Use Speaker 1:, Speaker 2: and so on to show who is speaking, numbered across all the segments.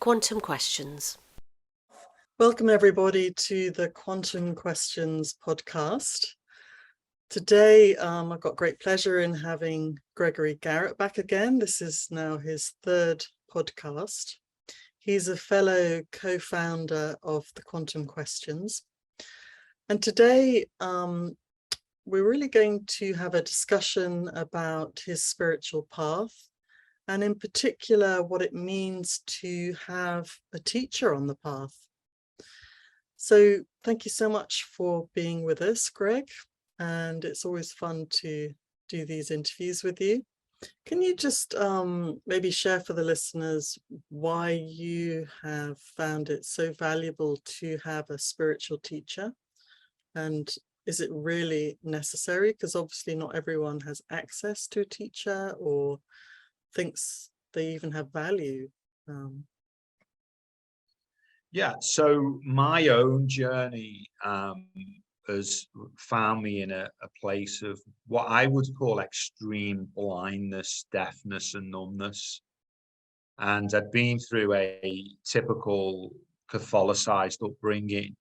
Speaker 1: Quantum Questions.
Speaker 2: Welcome everybody to the Quantum Questions podcast. Today I've got great pleasure in having Gregory Garrett back again. This is now his third podcast. He's a fellow co-founder of the Quantum Questions. And today we're really going to have a discussion about his spiritual path, and in particular what it means to have a teacher on the path. So thank you so much for being with us, Greg, and it's always fun to do these interviews with you. Can you just maybe share for the listeners why you have found it so valuable to have a spiritual teacher? And is it really necessary? Because obviously not everyone has access to a teacher or thinks they even have value.
Speaker 3: Yeah, so my own journey has found me in a place of what I would call extreme blindness, deafness, and numbness. And I'd been through a typical Catholicized upbringing.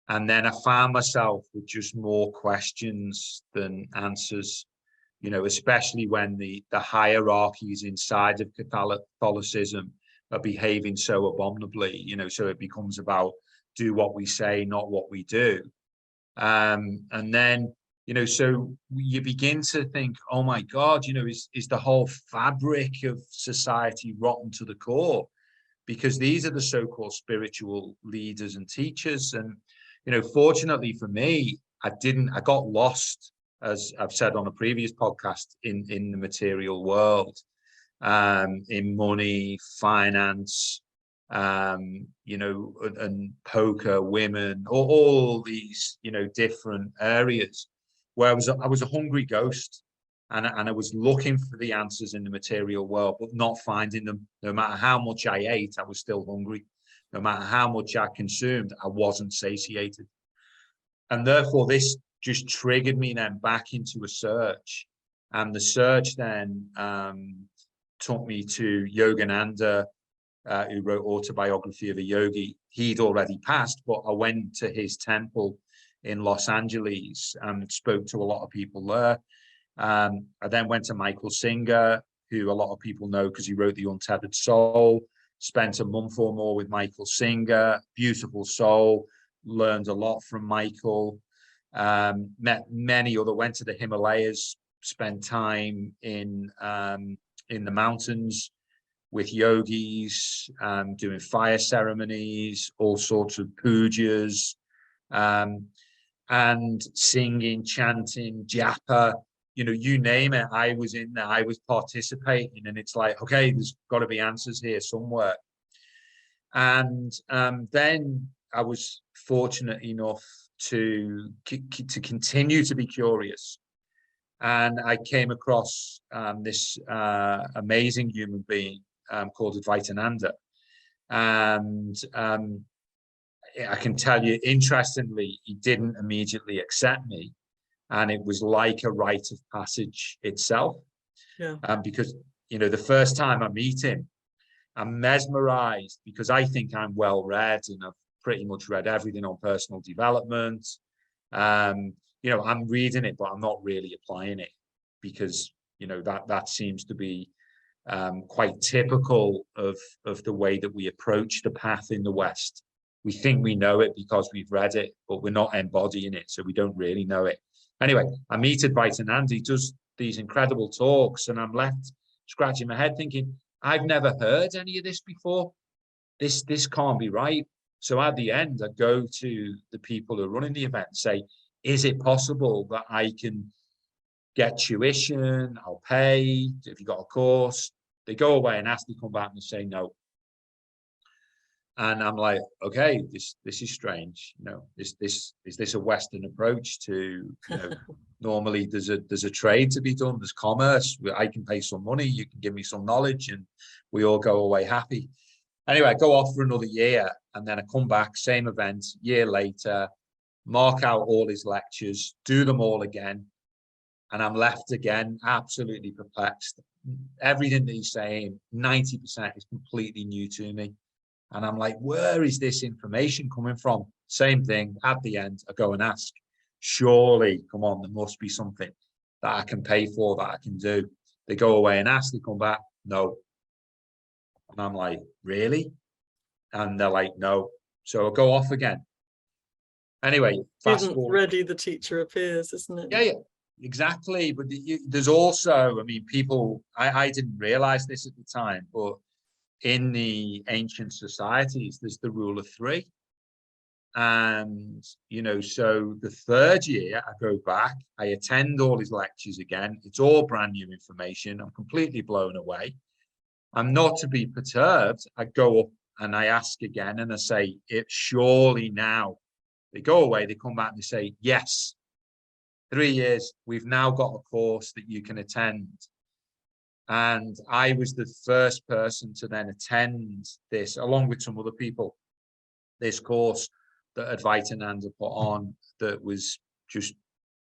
Speaker 3: And then I found myself with just more questions than answers, you know, especially when the hierarchies inside of Catholicism are behaving so abominably, you know, so it becomes about do what we say, not what we do. And then, you know, so you begin to think, oh my God, you know, is the whole fabric of society rotten to the core? Because these are the so-called spiritual leaders and teachers. And, you know, fortunately for me, I got lost, as I've said on a previous podcast, in the material world. In money, finance, you know, and poker, women, all these, you know, different areas where I was a hungry ghost, and I was looking for the answers in the material world, but not finding them. No matter how much I ate, I was still hungry. No matter how much I consumed, I wasn't satiated. And therefore, this just triggered me then back into a search. And the search then took me to Yogananda, who wrote Autobiography of a Yogi. He'd already passed, but I went to his temple in Los Angeles and spoke to a lot of people there. I then went to Michael Singer, who a lot of people know because he wrote The Untethered Soul. Spent a month or more with Michael Singer, beautiful soul, learned a lot from Michael. Met many other, went to the Himalayas, spent time in the mountains with yogis, doing fire ceremonies, all sorts of pujas, and singing, chanting, japa, you know, you name it. I was in there, I was participating, and it's like, okay, there's got to be answers here somewhere. And then I was fortunate enough to continue to be curious. And I came across this amazing human being called Advaitananda. And I can tell you, interestingly, he didn't immediately accept me. And it was like a rite of passage itself. Yeah. Because, you know, the first time I meet him, I'm mesmerized because I think I'm well read and I've pretty much read everything on personal development. You know, I'm reading it, but I'm not really applying it because, you know, that seems to be quite typical of the way that we approach the path in the West. We think we know it because we've read it, but we're not embodying it, so we don't really know it. Anyway, I meet Advaitananda, he does these incredible talks, and I'm left scratching my head thinking, I've never heard any of this before. This can't be right. So at the end, I go to the people who are running the event and say, is it possible that I can get tuition? I'll pay. If you got a course, they go away and ask to come back and say no. And I'm like, okay, this is strange. You know, is this a Western approach to, you know, normally there's a trade to be done, there's commerce. I can pay some money, you can give me some knowledge, and we all go away happy. Anyway, I go off for another year, and then I come back, same event, year later, mark out all his lectures, do them all again, and I'm left again absolutely perplexed. Everything that he's saying, 90% is completely new to me. And I'm like, where is this information coming from? Same thing at the end, I go and ask, surely, come on, there must be something that I can pay for, that I can do. They go away and ask, they come back, no. And I'm like, really? And they're like, no. So I'll go off again. Anyway, fast
Speaker 2: Student
Speaker 3: forward.
Speaker 2: ready, the teacher appears, isn't it?
Speaker 3: Yeah, exactly. But there's also, I mean, people, I didn't realize this at the time, but in the ancient societies, there's the rule of three. And, you know, so the third year I go back, I attend all his lectures again. It's all brand new information. I'm completely blown away. I'm not to be perturbed. I go up and I ask again and I say, it surely now. They go away, they come back and they say, yes, 3 years, we've now got a course that you can attend. And I was the first person to then attend this, along with some other people, this course that Advaitananda put on, that was just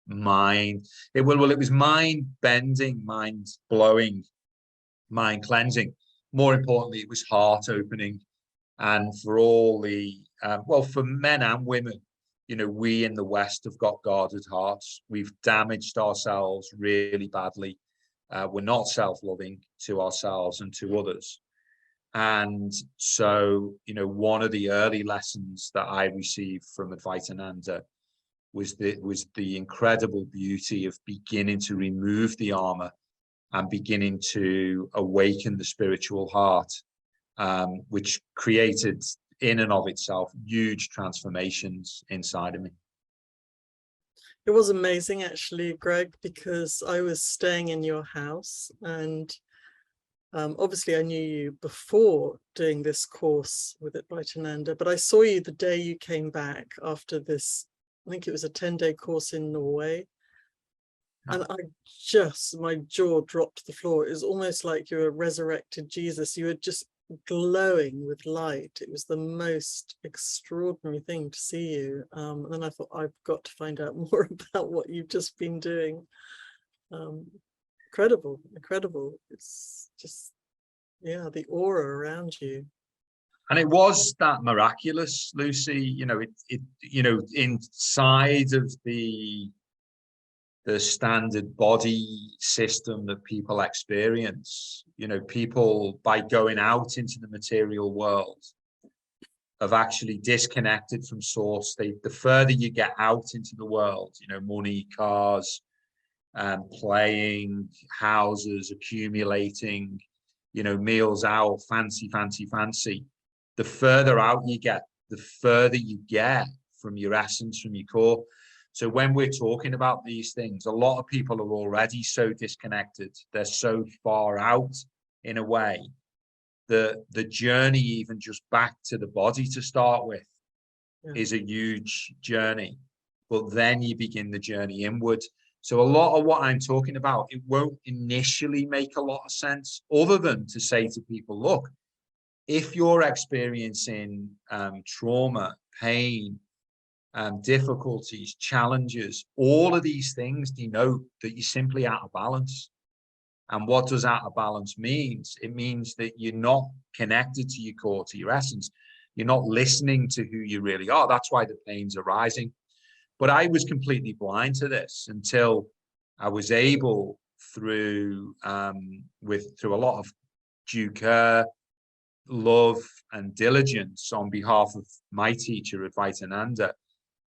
Speaker 3: it was mind bending, mind blowing, mind cleansing. More importantly, it was heart opening. And for all the, well, for men and women, you know, we in the West have got guarded hearts. We've damaged ourselves really badly. We're not self-loving to ourselves and to others. And so, you know, one of the early lessons that I received from Advaitananda was the incredible beauty of beginning to remove the armor and beginning to awaken the spiritual heart, which created in and of itself huge transformations inside of me.
Speaker 2: It was amazing, actually, Greg, because I was staying in your house, and obviously I knew you before doing this course with Advaitananda, but I saw you the day you came back after this, I think it was a 10-day course in Norway. And my jaw dropped to the floor. It was almost like you were resurrected Jesus. You were just glowing with light. It was the most extraordinary thing to see you. And then I thought, I've got to find out more about what you've just been doing. Incredible. It's just, yeah, the aura around you.
Speaker 3: And it was that miraculous, Lucy. You know, you know, inside of the standard body system that people experience, you know, people, by going out into the material world, have actually disconnected from source. The further you get out into the world, you know, money, cars, playing, houses, accumulating, you know, meals out, fancy, the further out you get, the further you get from your essence, from your core. So when we're talking about these things, a lot of people are already so disconnected. They're so far out in a way that the journey, even just back to the body to start with, is a huge journey. But then you begin the journey inward. So a lot of what I'm talking about, it won't initially make a lot of sense, other than to say to people, look, if you're experiencing trauma, pain, difficulties, challenges, all of these things denote that you're simply out of balance. And what does out of balance means? It means that you're not connected to your core, to your essence. You're not listening to who you really are. That's why the pain's arising. But I was completely blind to this until I was able, through through a lot of due care, love, and diligence on behalf of my teacher, Advaitananda,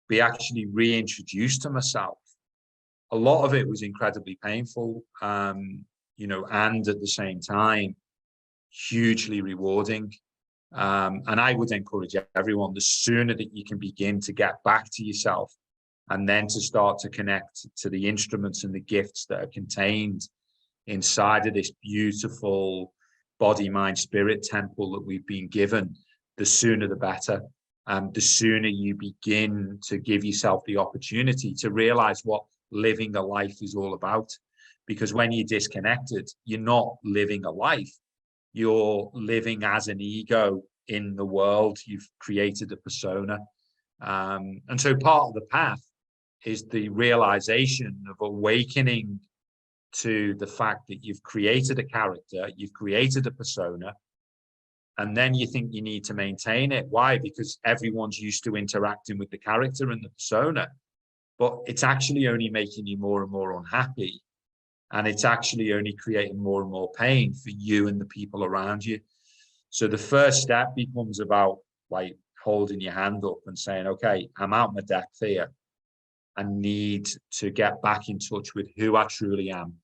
Speaker 3: be actually reintroduced to myself. A lot of it was incredibly painful, you know, and at the same time, hugely rewarding. And I would encourage everyone, the sooner that you can begin to get back to yourself, and then to start to connect to the instruments and the gifts that are contained inside of this beautiful body, mind, spirit temple that we've been given, the sooner the better. The sooner you begin to give yourself the opportunity to realize what living a life is all about. Because when you're disconnected, you're not living a life. You're living as an ego in the world. You've created a persona. And so part of the path is the realization of awakening to the fact that you've created a character, you've created a persona, And then you think you need to maintain it. Why? Because everyone's used to interacting with the character and the persona, but it's actually only making you more and more unhappy. And it's actually only creating more and more pain for you and the people around you. So the first step becomes about like holding your hand up and saying, okay, I'm out my depth here. I need to get back in touch with who I truly am.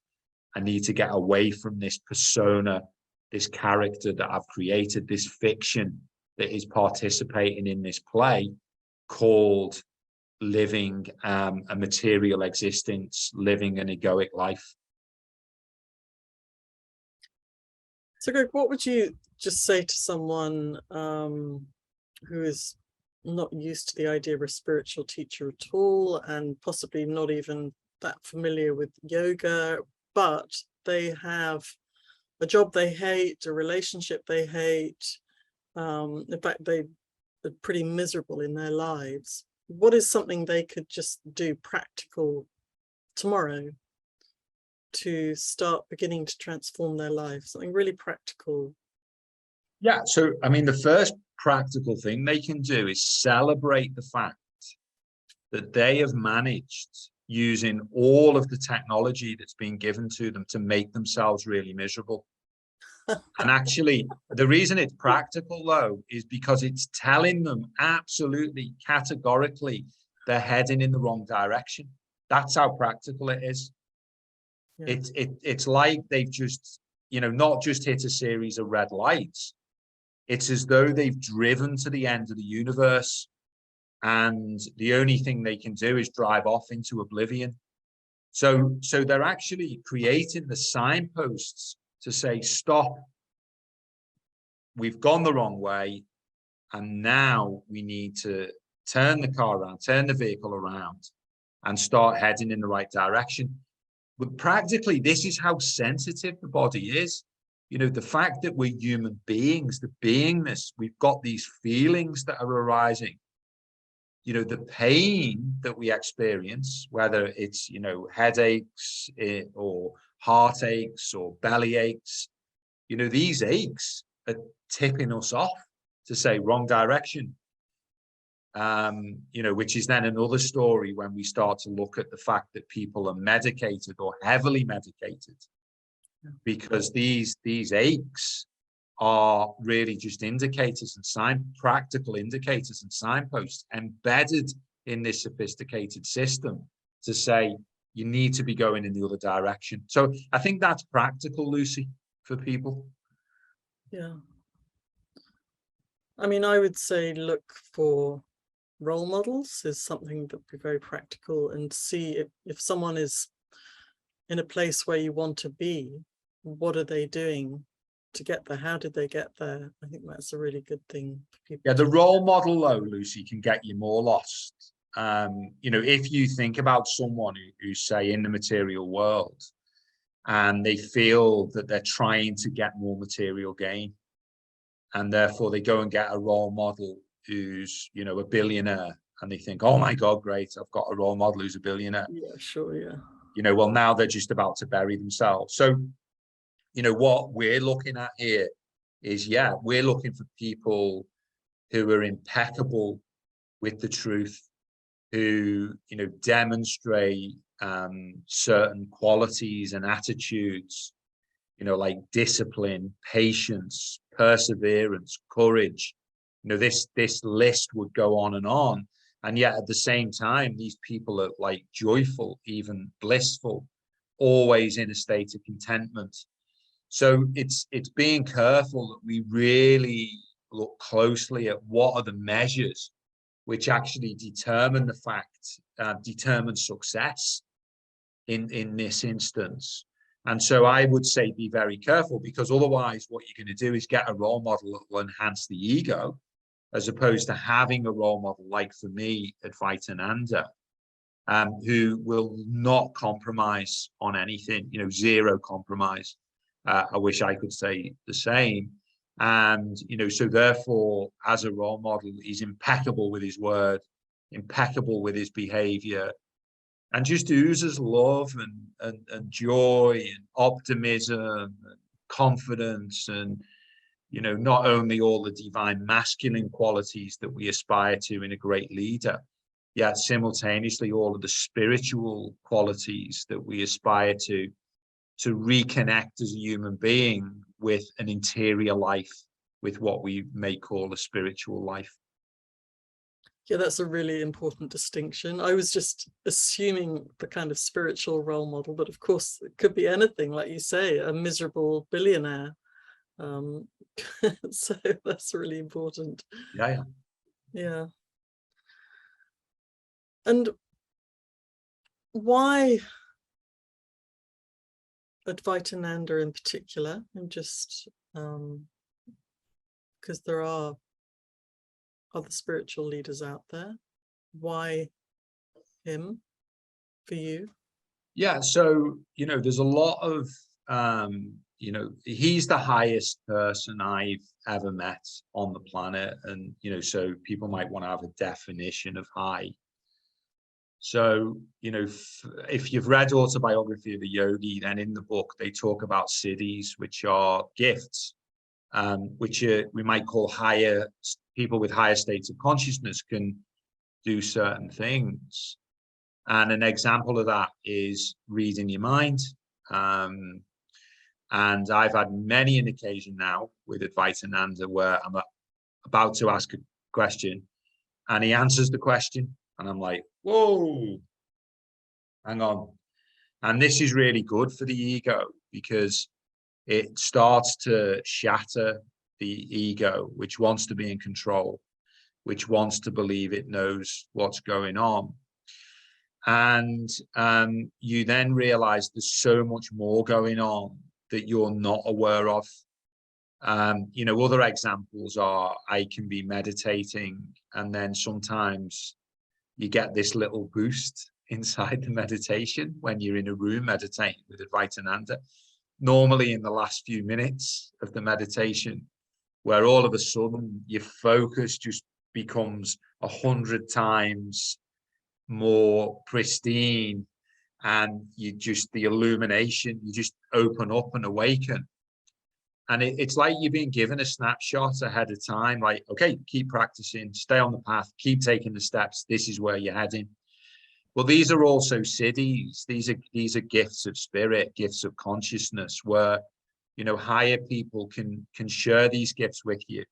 Speaker 3: I need to get away from this persona, this character that I've created, this fiction that is participating in this play called living a material existence, living an egoic life.
Speaker 2: So Greg, what would you just say to someone who is not used to the idea of a spiritual teacher at all, and possibly not even that familiar with yoga, but they have a job they hate, a relationship they hate, in fact they are pretty miserable in their lives? What is something they could just do practical tomorrow to start beginning to transform their life? Something really practical.
Speaker 3: Yeah, so I mean, the first practical thing they can do is celebrate the fact that they have managed, using all of the technology that's been given to them, to make themselves really miserable. And actually, the reason it's practical, though, is because it's telling them absolutely categorically they're heading in the wrong direction. That's how practical it is. Yeah. It's like they've just, not just hit a series of red lights. It's as though they've driven to the end of the universe, and the only thing they can do is drive off into oblivion. So they're actually creating the signposts to say, stop, we've gone the wrong way, and now we need to turn the car around, turn the vehicle around, and start heading in the right direction. But practically, this is how sensitive the body is. The fact that we're human beings, the beingness, we've got these feelings that are arising. The pain that we experience, whether it's, headaches or heartaches or belly aches, these aches are tipping us off to say wrong direction. Which is then another story when we start to look at the fact that people are medicated or heavily medicated, because these aches are really just indicators and practical indicators and signposts embedded in this sophisticated system to say you need to be going in the other direction. So I think that's practical, Lucy, for people.
Speaker 2: Yeah. I mean, I would say look for role models is something that would be very practical, and see if someone is in a place where you want to be, what are they doing to get there? How did they get there? I think that's a really good thing for people.
Speaker 3: Yeah, the role model, though, Lucy, can get you more lost. If you think about someone who's, say, in the material world, and they feel that they're trying to get more material gain, and therefore they go and get a role model who's, a billionaire, and they think, oh my God, great, I've got a role model who's a billionaire.
Speaker 2: Yeah, sure, yeah.
Speaker 3: Well, now they're just about to bury themselves. So, what we're looking at here is, we're looking for people who are impeccable with the truth, who, demonstrate certain qualities and attitudes, like discipline, patience, perseverance, courage. This list would go on. And yet at the same time, these people are like joyful, even blissful, always in a state of contentment. So it's being careful that we really look closely at what are the measures which actually determine determine success in this instance. And so I would say be very careful, because otherwise what you're going to do is get a role model that will enhance the ego, as opposed to having a role model like, for me, Advaitananda, who will not compromise on anything, zero compromise. I wish I could say the same. And, so therefore, as a role model, he's impeccable with his word, impeccable with his behavior, and just oozes love and joy and optimism and confidence. And, not only all the divine masculine qualities that we aspire to in a great leader, yet simultaneously all of the spiritual qualities that we aspire to reconnect as a human being with an interior life, with what we may call a spiritual life.
Speaker 2: Yeah, that's a really important distinction. I was just assuming the kind of spiritual role model, but of course it could be anything, like you say, a miserable billionaire. So that's really important.
Speaker 3: Yeah.
Speaker 2: Yeah. And why Advaitananda in particular? And just because there are other spiritual leaders out there. Why him for you?
Speaker 3: Yeah, so there's a lot of he's the highest person I've ever met on the planet, and so people might want to have a definition of high. So if you've read Autobiography of a Yogi, then in the book they talk about siddhis, which are gifts, which we might call higher. People with higher states of consciousness can do certain things. And an example of that is reading your mind. And I've had many an occasion now with Advaitananda where I'm about to ask a question and he answers the question. And I'm like, whoa, hang on. And this is really good for the ego because it starts to shatter the ego, which wants to be in control, which wants to believe it knows what's going on. And you then realize there's so much more going on that you're not aware of. Other examples are I can be meditating and then sometimes you get this little boost inside the meditation when you're in a room meditating with Advaitananda, normally in the last few minutes of the meditation, where all of a sudden your focus just becomes 100 times more pristine, and the illumination, you just open up and awaken. And it's like you're being given a snapshot ahead of time, like, okay, keep practicing, stay on the path, keep taking the steps, this is where you're heading. Well, these are also siddhis. These are gifts of spirit, gifts of consciousness, where higher people can share these gifts with you.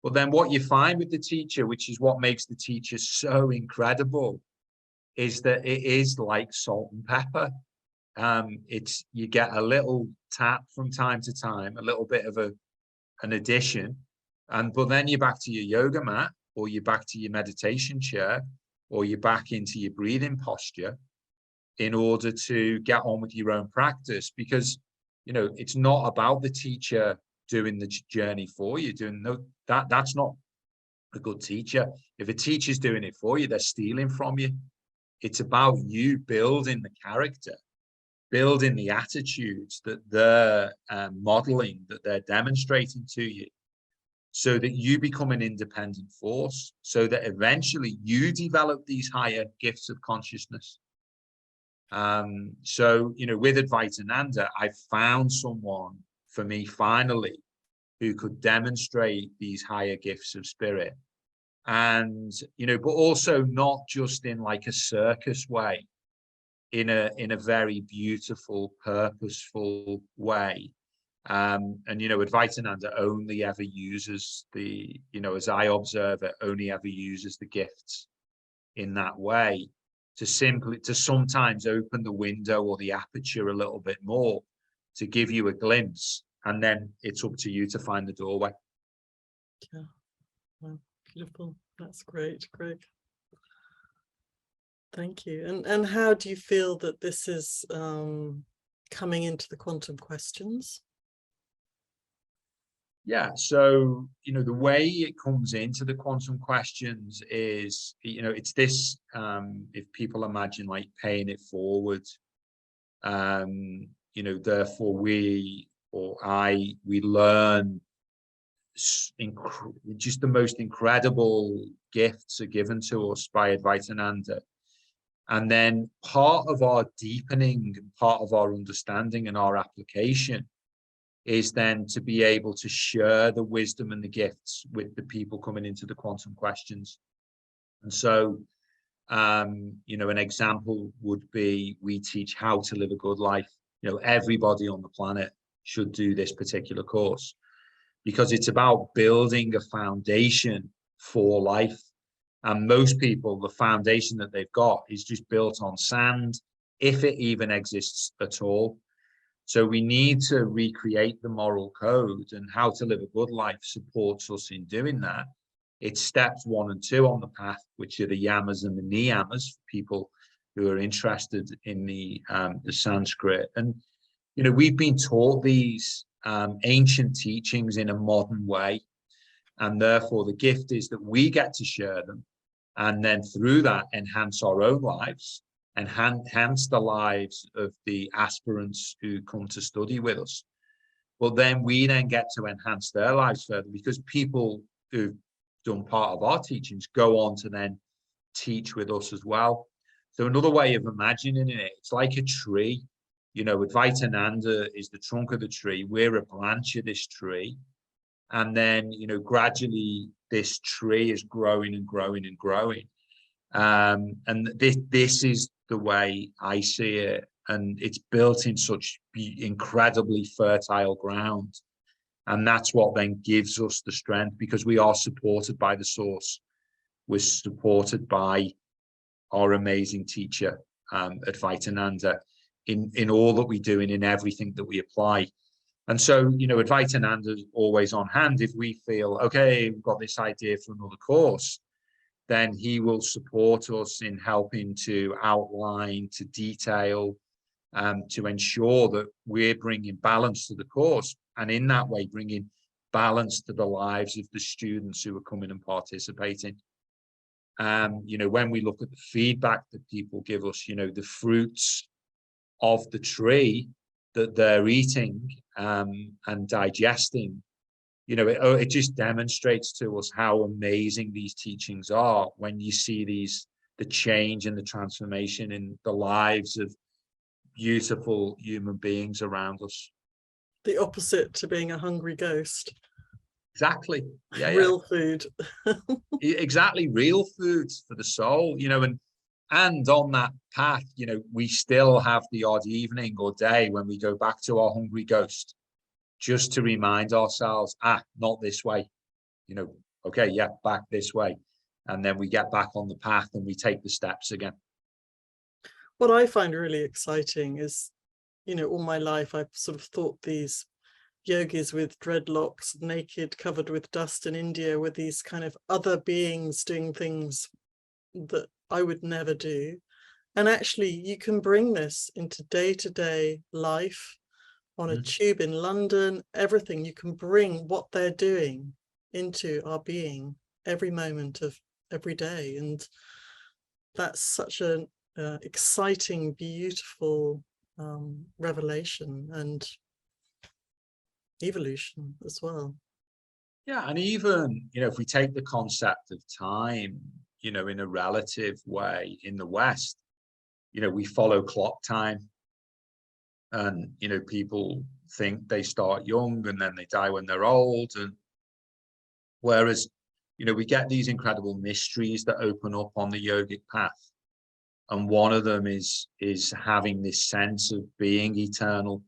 Speaker 3: But then what you find with the teacher, which is what makes the teacher so incredible, is that it is like salt and pepper. You get a little tap from time to time, a little bit of an addition, but then you're back to your yoga mat, or you're back to your meditation chair, or you're back into your breathing posture in order to get on with your own practice. Because it's not about the teacher doing the journey for you. That's not a good teacher. If a teacher's doing it for you, they're stealing from you. It's about you building the character, building the attitudes that they're modeling, that they're demonstrating to you, so that you become an independent force, so that eventually you develop these higher gifts of consciousness. So, with Advaitananda, I found someone for me finally who could demonstrate these higher gifts of spirit. And but also not just in like a circus way, in a very beautiful, purposeful way. And Advaitananda only ever uses as I observe it, only ever uses the gifts in that way to sometimes open the window or the aperture a little bit more, to give you a glimpse, and then it's up to you to find the doorway.
Speaker 2: Yeah. Wow. Beautiful. That's great, Greg. Thank you. And how do you feel that this is coming into the quantum questions?
Speaker 3: Yeah, so the way it comes into the quantum questions is it's this if people imagine like paying it forward, therefore we learn just the most incredible gifts are given to us by Advaitananda. And then part of our deepening, part of our understanding and our application is then to be able to share the wisdom and the gifts with the people coming into the quantum questions. And so, you know, an example would be, we teach how to live a good life. You know, everybody on the planet should do this particular course, because it's about building a foundation for life. And most people, the foundation that they've got is just built on sand, if it even exists at all. So we need to recreate the moral code, and how to live a good life supports us in doing that. It's steps 1 and 2 on the path, which are the yamas and the niyamas, for people who are interested in the Sanskrit. And, you know, we've been taught these ancient teachings in a modern way. And therefore the gift is that we get to share them, and then through that enhance our own lives, enhance the lives of the aspirants who come to study with us. But then we then get to enhance their lives further, because people who've done part of our teachings go on to then teach with us as well. So another way of imagining it, it's like a tree. You know, Advaitananda is the trunk of the tree. We're a branch of this tree. And then, you know, gradually this tree is growing and growing and growing. And this is the way I see it. And it's built in such incredibly fertile ground. And that's what then gives us the strength, because we are supported by the source. We're supported by our amazing teacher, Advaitananda, in all that we do and in everything that we apply. And so, you know, Advaitananda is always on hand. If we feel, okay, we've got this idea for another course, then he will support us in helping to outline, to detail, to ensure that we're bringing balance to the course, and in that way bringing balance to the lives of the students who are coming and participating. You know, when we look at the feedback that people give us, you know, the fruits of the tree that they're eating and digesting, you know, it just demonstrates to us how amazing these teachings are when you see the change and the transformation in the lives of beautiful human beings around us.
Speaker 2: The opposite to being a hungry ghost.
Speaker 3: Exactly. Yeah,
Speaker 2: real food.
Speaker 3: Exactly, real foods for the soul, you know. And on that path, you know, we still have the odd evening or day when we go back to our hungry ghost, just to remind ourselves, not this way, you know, okay, yeah, back this way. And then we get back on the path and we take the steps again.
Speaker 2: What I find really exciting is, you know, all my life I've sort of thought these yogis with dreadlocks, naked, covered with dust in India, were these kind of other beings doing things that I would never do. And actually you can bring this into day-to-day life, on a tube in London, everything. You can bring what they're doing into our being every moment of every day. And that's such an exciting, beautiful revelation and evolution as well.
Speaker 3: Yeah, and even, you know, if we take the concept of time, you know, in a relative way in the West, you know, we follow clock time. And, you know, people think they start young and then they die when they're old. And whereas, you know, we get these incredible mysteries that open up on the yogic path. And one of them is having this sense of being eternal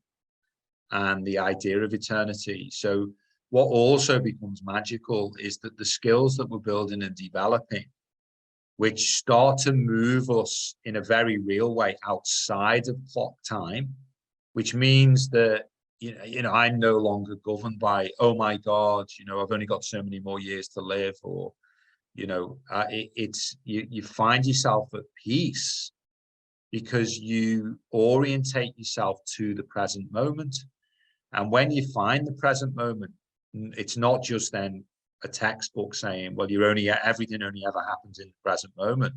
Speaker 3: and the idea of eternity. So what also becomes magical is that the skills that we're building and developing, which start to move us in a very real way outside of clock time, which means that, you know, I'm no longer governed by, oh my God, you know, I've only got so many more years to live, or, you know, you find yourself at peace because you orientate yourself to the present moment. And when you find the present moment, it's not just then a textbook saying, well, everything only ever happens in the present moment.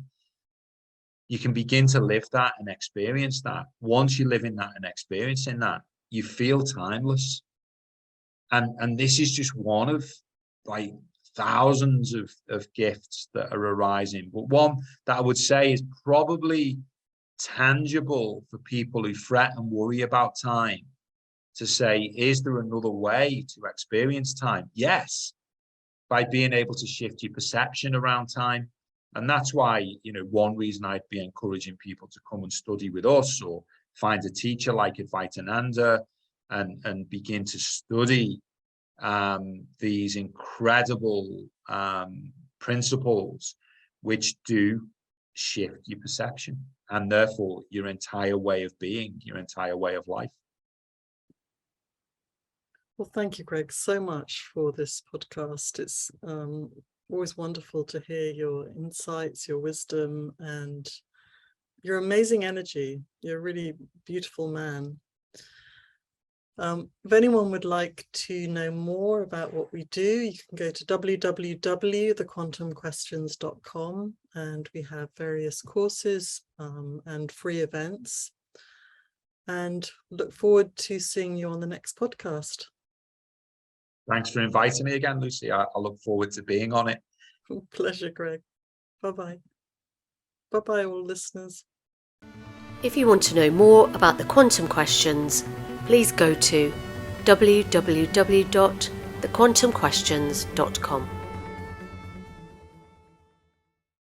Speaker 3: You can begin to live that and experience that. Once you live in that and experiencing that, you feel timeless. And this is just one of like thousands of gifts that are arising. But one that I would say is probably tangible for people who fret and worry about time, to say, is there another way to experience time? Yes, by being able to shift your perception around time. And that's why, one reason I'd be encouraging people to come and study with us, or find a teacher like Advaitananda and begin to study these incredible principles which do shift your perception, and therefore your entire way of being, your entire way of life.
Speaker 2: Well, thank you, Greg, so much for this podcast. It's always wonderful to hear your insights, your wisdom, and your amazing energy. You're a really beautiful man. If anyone would like to know more about what we do, you can go to www.thequantumquestions.com, and we have various courses and free events. And look forward to seeing you on the next podcast.
Speaker 3: Thanks for inviting me again, Lucy. I look forward to being on it.
Speaker 2: Pleasure, Greg. Bye-bye. Bye-bye, all listeners.
Speaker 1: If you want to know more about the quantum questions, please go to www.thequantumquestions.com.